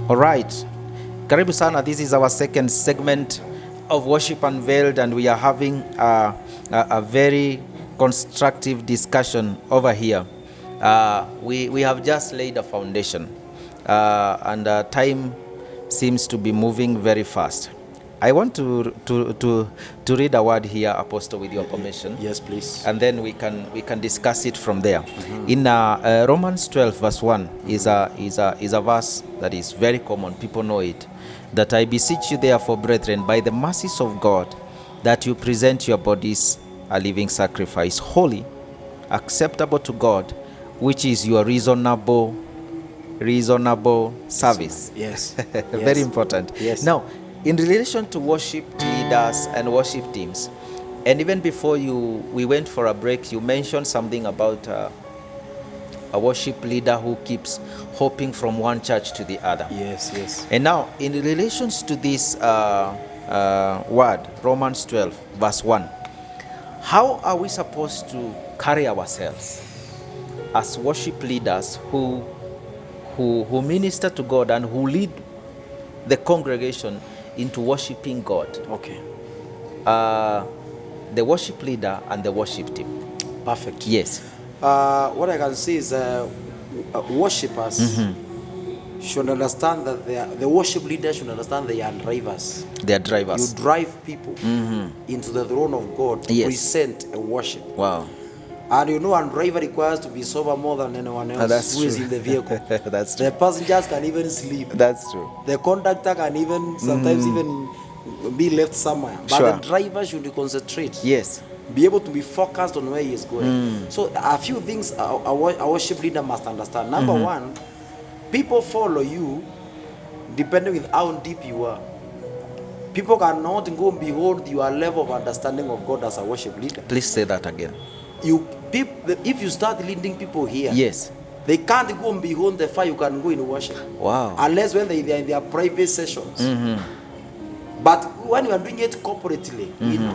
All right. Karibu sana. This is our second segment of Worship Unveiled, and we are having a very constructive discussion over here. We have just laid a foundation, and time seems to be moving very fast. I want to read a word here, Apostle, with your permission. Yes, please. And then we can discuss it from there. In Romans 12 verse 1 is a verse that is very common. People know it. That I beseech you therefore, brethren, by the mercies of God, that you present your bodies a living sacrifice, holy, acceptable to God, which is your reasonable service. Yes. Very important. Yes. Now, in relation to worship leaders and worship teams, and even before we went for a break, you mentioned something about a worship leader who keeps hopping from one church to the other. Yes. And now, in relations to this word, Romans 12, verse 1, how are we supposed to carry ourselves as worship leaders who minister to God and who lead the congregation into worshiping God? Okay. The worship leader and the worship team. Perfect. Yes. What I can say is worshippers should understand that the worship leaders should understand they are drivers. They are drivers. You drive people into the throne of God to present a worship. Wow. And you know, a driver requires to be sober more than anyone else who is in the vehicle. That's true. The passengers can even sleep. That's true. The conductor can even sometimes even be left somewhere. But the driver should concentrate. Yes. Be able to be focused on where he is going. So a few things a worship leader must understand. Number one, people follow you depending with how deep you are. People cannot go beyond your level of understanding of God as a worship leader. Please say that again. If you start leading people here, yes, they can't go beyond the fire you can go in worship. Wow. Unless when they are in their private sessions. But when you are doing it corporately,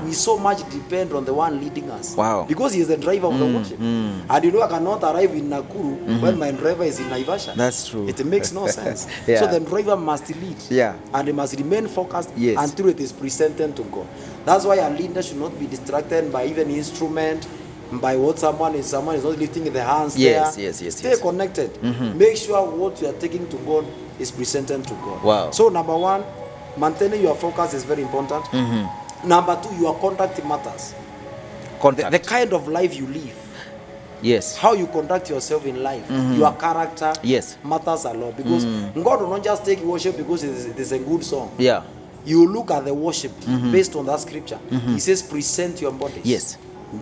we so much depend on the one leading us. Wow. Because he is the driver of the worship. And you know, I cannot arrive in Nakuru when my driver is in Naivasha. That's true. It makes no sense. Yeah. So the driver must lead. Yeah. And he must remain focused until it is presented to God. That's why a leader should not be distracted by even instrument, by what someone is not lifting the hands there. Stay connected. Make sure what you are taking to God is presented to God. Wow. So number one, maintaining your focus is very important. Number two, your conduct matters. The kind of life you live. Yes. How you conduct yourself in life. Your character matters a lot. Because God will not just take worship because it is a good song. Yeah. You look at the worship based on that scripture. He says, present your bodies. Yes.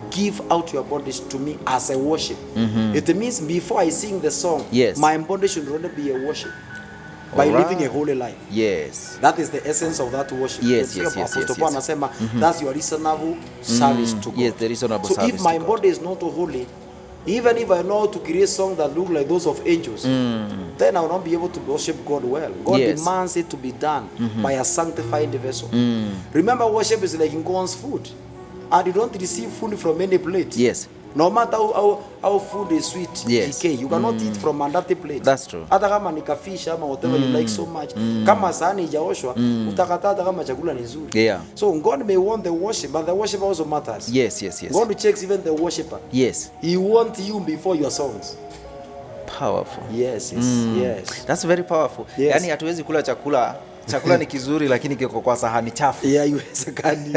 Give out your bodies to me as a worship. It means before I sing the song, my body should really be a worship. By living a holy life. Yes. That is the essence of that worship. Yes. Apostle Paul that's your reasonable service to God. Yes, the reasonable so service. So if my body is not holy, even if I know how to create songs that look like those of angels, then I will not be able to worship God well. God demands it to be done by a sanctified vessel. Remember, worship is like in God's food. And you don't receive food from any plate. Yes. No matter how food is sweet, decay, you cannot eat from a dirty plate. That's true. Hata kama ni fish ama whatever you like so much. Kama sahani haijaoshwa, utakataa hata kama chakula ni nzuri. Yeah. So God may want the worship, but the worship also matters. Yes. God checks even the worshiper. Yes. He wants you before your songs. Powerful. Yes. That's very powerful. Yes. Yani hatuwezi kula chakula ni kizuri lakini kiko kwa sahani chafu. Yeah, iwezekani.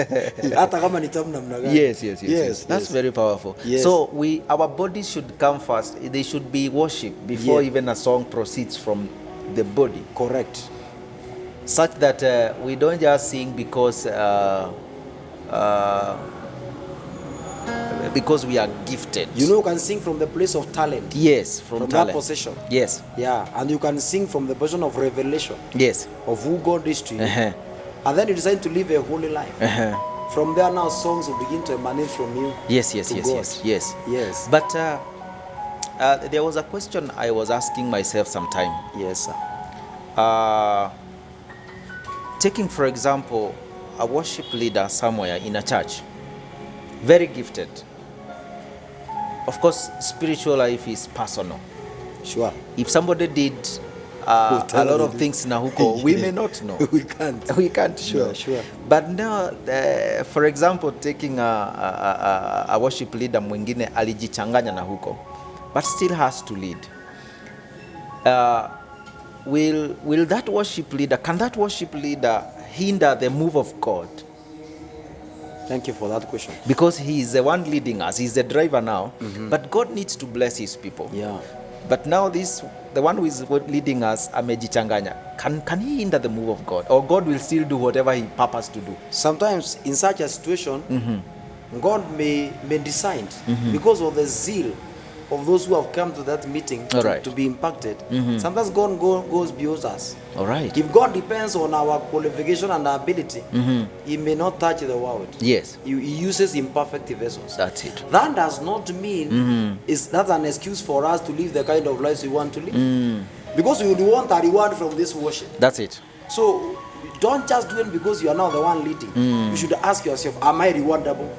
Hata kama ni tamu namna gani. Yes. That's very powerful. Yes. So our bodies should come first. They should be worship before even a song proceeds from the body. Correct. Such that we don't just sing because we are gifted. You know, you can sing from the place of talent. Yes, from talent. That position. Yes. Yeah, and you can sing from the position of revelation. Yes. Of who God is to you. And then you decide to live a holy life. From there now, songs will begin to emanate from you. Yes. But there was a question I was asking myself sometime. Yes, sir. Taking, for example, a worship leader somewhere in a church, very gifted. Of course, spiritual life is personal. Sure. If somebody did a lot of things na huko we may not know. We can't know. Sure. But now for example taking a worship leader mwingine alijichanganya na huko but still has to lead. Will that worship leader, can that worship leader hinder the move of God? Thank you for that question. Because he is the one leading us, he's the driver now, but God needs to bless his people. Yeah. But now the one who is leading us, amejichanganya. Can he hinder the move of God? Or God will still do whatever he purposed to do? Sometimes in such a situation, God may decide because of the zeal of those who have come to that meeting to be impacted. Sometimes God goes beyond us. All right. If God depends on our qualification and our ability, he may not touch the world. Yes. He uses imperfect vessels. That's it. That does not mean that's an excuse for us to live the kind of lives we want to live. Because we will want a reward from this worship. That's it. So don't just do it because you are now the one leading. You should ask yourself, am I rewardable?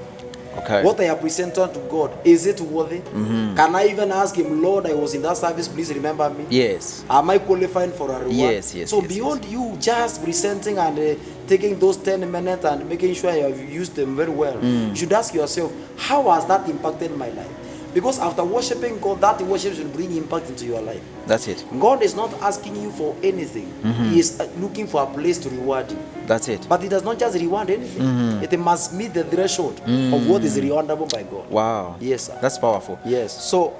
Okay. What I have presented to God, is it worthy? Can I even ask him, Lord, I was in that service, please remember me? Yes. Am I qualifying for a reward? Yes. So beyond you just presenting and taking those 10 minutes and making sure you have used them very well, you should ask yourself, how has that impacted my life? Because after worshiping God, that worship should bring impact into your life. That's it. God is not asking you for anything. He is looking for a place to reward you. That's it. But he does not just reward anything. It must meet the threshold of what is rewardable by God. Wow. Yes, sir. That's powerful. Yes. So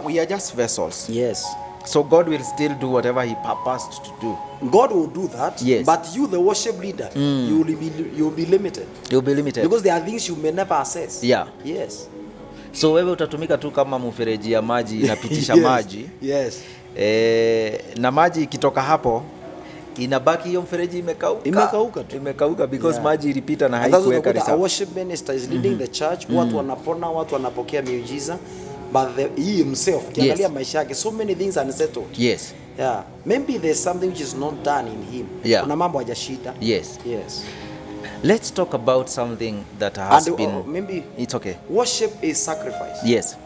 we are just vessels. Yes. So God will still do whatever he purposed to do. God will do that. Yes. But you, the worship leader, you will be limited. You'll be limited. Because there are things you may never access. Yeah. Yes. So wewe utatumika tu kama mfereji ya maji inapitisha maji. Yes. Na maji ikitoka hapo inabaki hiyo mfereji imekauka because maji ilipita na haikuweka reserve. Our worship minister is leading the church. Watu wanapona, watu wanapokea miujiza. But he himself, kiangalia maisha yake, so many things unsettled. Yes. Yeah. Maybe there's something which is not done in him. Yeah. Kuna mambo hajashida. Yes. Yes. Let's talk about something that has been... maybe it's okay. Worship is sacrifice. Yes.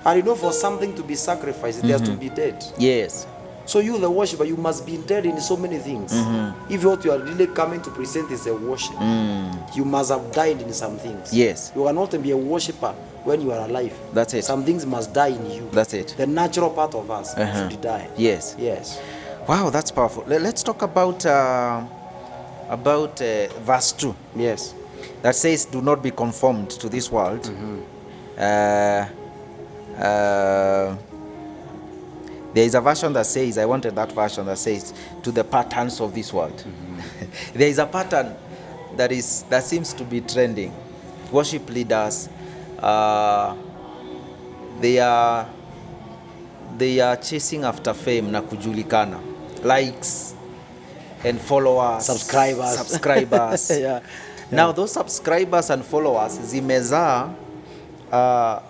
And you know, for something to be sacrificed, it has to be dead. Yes. So you, the worshiper, you must be dead in so many things. If what you are really coming to present is a worship, you must have died in some things. Yes. You cannot be a worshiper when you are alive. That's it. Some things must die in you. That's it. The natural part of us should die. Yes. Yes. Wow, that's powerful. Let's talk about verse 2. Yes. That says, do not be conformed to this world. There is a version that says, I wanted that version that says, to the patterns of this world. There is a pattern that seems to be trending. Worship leaders, they are chasing after fame na kujulikana, likes and followers, subscribers. Yeah. Now those subscribers and followers zimezaa a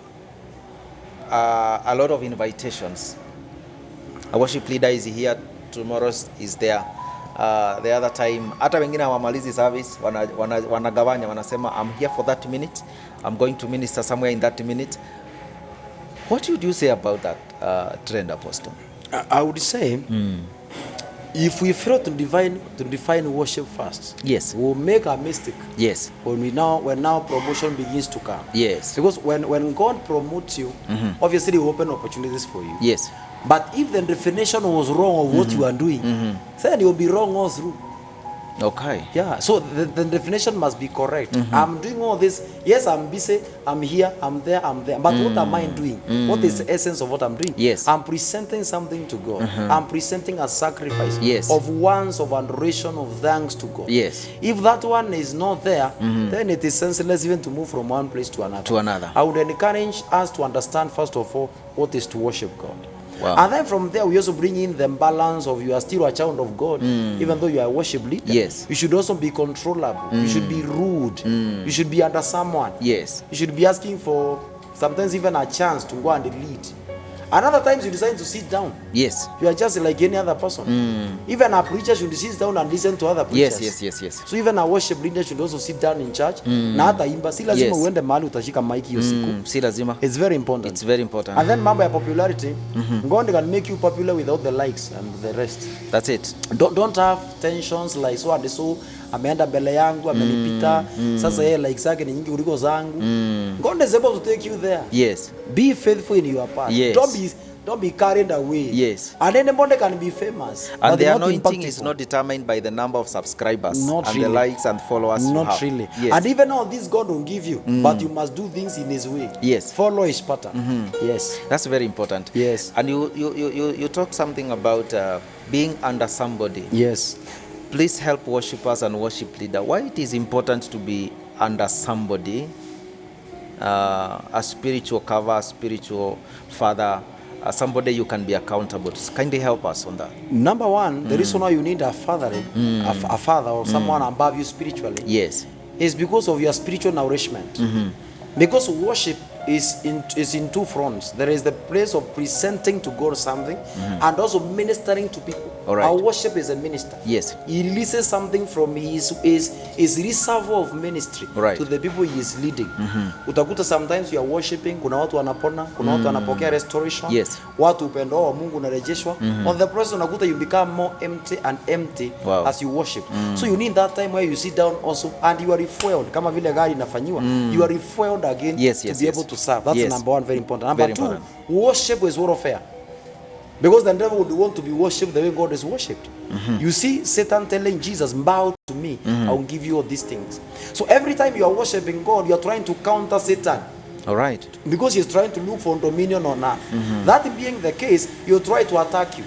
lot of invitations. A worship leader is here, tomorrow is there. The other time, hata wengine hawamalizi service, wanagawanya, wanasema I'm here for that minute, I'm going to minister somewhere in that minute. What would you say about that trend, Apostle? I would say, if we fail to define worship first, yes, we'll make a mistake. Yes. When now promotion begins to come. Yes. Because when God promotes you, obviously He will open opportunities for you. Yes. But if the definition was wrong of what you are doing, then you'll be wrong all through. Okay. Yeah. So the definition must be correct. I'm doing all this. Yes, I'm busy. I'm here. I'm there. But what am I doing? What is the essence of what I'm doing? Yes. I'm presenting something to God. I'm presenting a sacrifice of adoration, of thanks to God. Yes. If that one is not there, then it is senseless even to move from one place to another. I would encourage us to understand first of all what is to worship God. Wow. And then from there, we also bring in the balance of you are still a child of God, even though you are a worship leader. Yes. You should also be controllable. You should be rude. You should be under someone. Yes. You should be asking for sometimes even a chance to go and lead. And other times you decide to sit down. Yes. You are just like any other person. Even a preacher should sit down and listen to other preachers. Yes. So even a worship leader should also sit down in church. Na hata imba, si lazima uende mahali utashika mic hiyo siku. Si lazima. It's very important. It's very important. And then mambo ya popularity, God can make you popular without the likes and the rest. That's it. Don't have tensions like so ameenda mbele yangu amenipita sasa yeye likes zake ni nyingi kuliko zangu. God is able to take you there. Yes. Be faithful in your path. Yes. Don't be carried away. Yes. And anybody can be famous. And the anointing is not determined by the number of subscribers not and really. the likes and followers you Not have. really. Yes. And even all this God will give you, but you must do things in His way. Yes. Follow His pattern. Yes. That's very important. Yes. And you talk something about being under somebody. Yes. Please help worshipers and worship leader. Why it is important to be under somebody, a spiritual cover, a spiritual father, somebody you can be accountable to. Kindly help us on that. Number one, the reason why you need a father, a father or someone above you spiritually, Yes. is because of your spiritual nourishment. Because worship is in two fronts. There is the place of presenting to God something and also ministering to people. All right. Our worship is a minister. Yes. He releases something from his reservoir of ministry Right. to the people he is leading. Utakuta sometimes you are worshiping, kuna watu wanapona, kuna watu wanapokea restoration. Yes. Watu upendo wa Mungu unarejeshwa. On the process unakuta you become more empty Wow. as you worship. So you need that time where you sit down also and you are refueled. Kama vile gari inafanyiwa, you are refueled again to be able to serve. That's number one, very important. Number Very two, important. worship is warfare. Because the devil would want to be worshipped the way God is worshipped. You see Satan telling Jesus, bow to me, I will give you all these things. So every time you are worshiping God, you are trying to counter Satan. All right. Because he's trying to look for dominion on earth. That being the case, he'll try to attack you.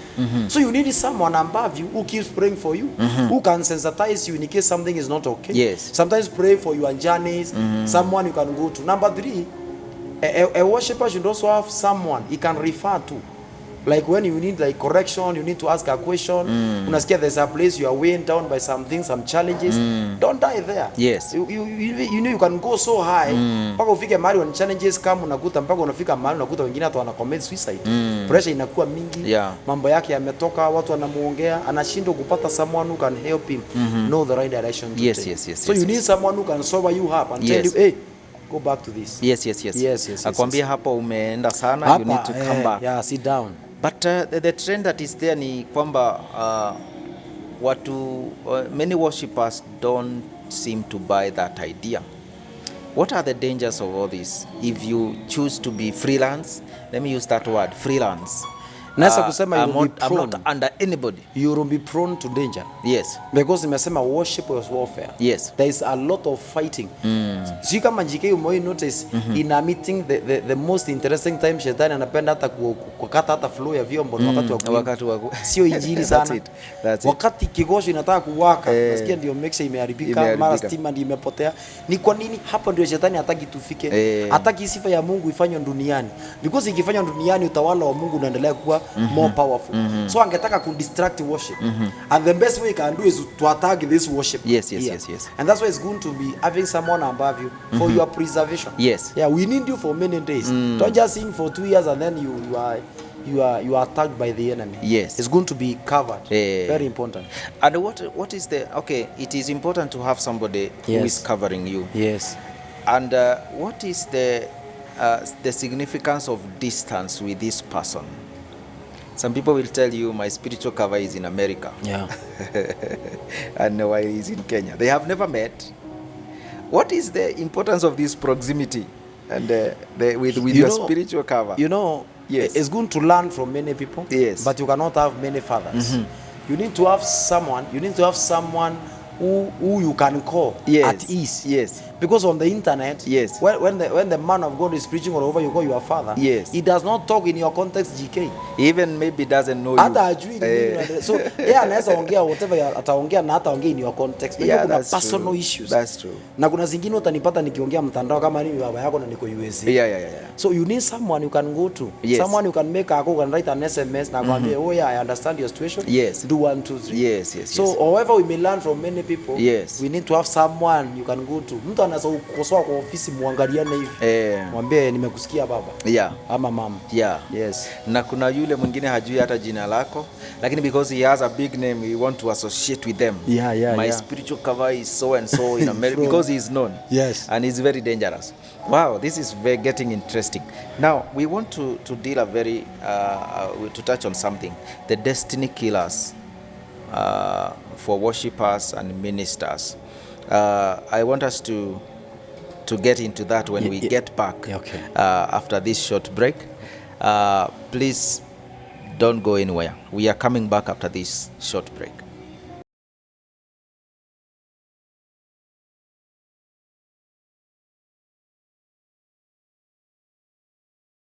So you need someone above you who keeps praying for you, who can sensitize you in case something is not okay. Yes. Sometimes pray for your journeys, someone you can go to. Number three, a worshiper should also have someone he can refer to. Like when you need like correction, you need to ask a question. Unasikia there's a place you are weighing down by some things, some challenges. Don't die there. Yes. You know you can go so high. Mpaka ufike mahali when challenges come unakuta mpaka unafika mahali unakuta wengine hata wana commit suicide. Pressure inakuwa mingi. Yeah. Mambo yake yametoka, watu wanamuongea, anashindwa kupata someone who can help him know the right direction to Yes, take. yes. So you need someone who can sober you up and tell you, hey, go back to this. Yes. Akwambia hapo umeenda sana, you need to come back. Yeah, sit down. But the trend that is there ni kwamba many worshippers don't seem to buy that idea. What are the dangers of all this? If you choose to be freelance, let me use that word, freelance. Nasa kusema I'm not under anybody. You will be prone to danger. Yes. Because nimesema worship was warfare. Yes. There is a lot of fighting. So kama JK umewahi notice in a meeting the most interesting time shetani anapenda hata kukata hata flow ya vyombo wakati wa sio injili sana. That's it. Wakati kigosho inataka kuwaka, nasikia ndio mixer imeharibika, mara stima ndio imepotea. Ni kwa nini hapo ndio shetani hataki tufike? Hataki sifa ya Mungu ifanywe duniani. Because ikifanywa duniani utawala wa Mungu unaendelea kuwa more powerful. So angetaka ku distract worship. And the best way you can do is to attack this worship. Yes. And that's why it's going to be having someone above you for your preservation. Yes. Yeah, we need you for many days. Don't just sing for 2 years and then you are attacked by the enemy. Yes. It's going to be covered. Very important. And what is it is important to have somebody who is covering you. Yes. And what is the significance of distance with this person? Some people will tell you my spiritual cover is in America. Yeah. And while he's in Kenya. They have never met. What is the importance of this proximity and with your spiritual cover? You know, yes. It's good to learn from many people. Yes. But you cannot have many fathers. You need to have someone who you can call at ease. Yes. Because on the internet, yes. when the man of God is preaching all over, you call your father. Yes. He does not talk in your context, GK. He even maybe doesn't know Hata ajui nini. So yeah, anaweza ongea whatever ataongea na hata ongea in your context. Yeah, kuna that's personal true. issues. That's true. Na kuna zingine utanipata nikiongea mtandao kama mimi baba yako na niko USA. Yeah. So you need someone you can go to. Yes. Someone you can make a call and write an SMS na kwambie, oh yeah, I understand your situation. Yes. Do 1, 2, 3. Yes. So however we may learn from many people, yes. we need to have someone you can go to. Mtu anaweza kukosoa kwa ofisi, muangaliane hivi. Mwambie nimekusikia baba. Yeah. Ama mama. Yeah. Yes. Na kuna yule mwingine hajui hata jina lako, lakini because he has a big name we want to associate with them. My spiritual cover is so and so in America because he is known. Yes. And he's very dangerous. Wow, this is very getting interesting. Now we want to deal to touch on something, the destiny killers for worshippers and ministers. I want us to get into that when we get back after this short break. Please don't go anywhere. We are coming back after this short break.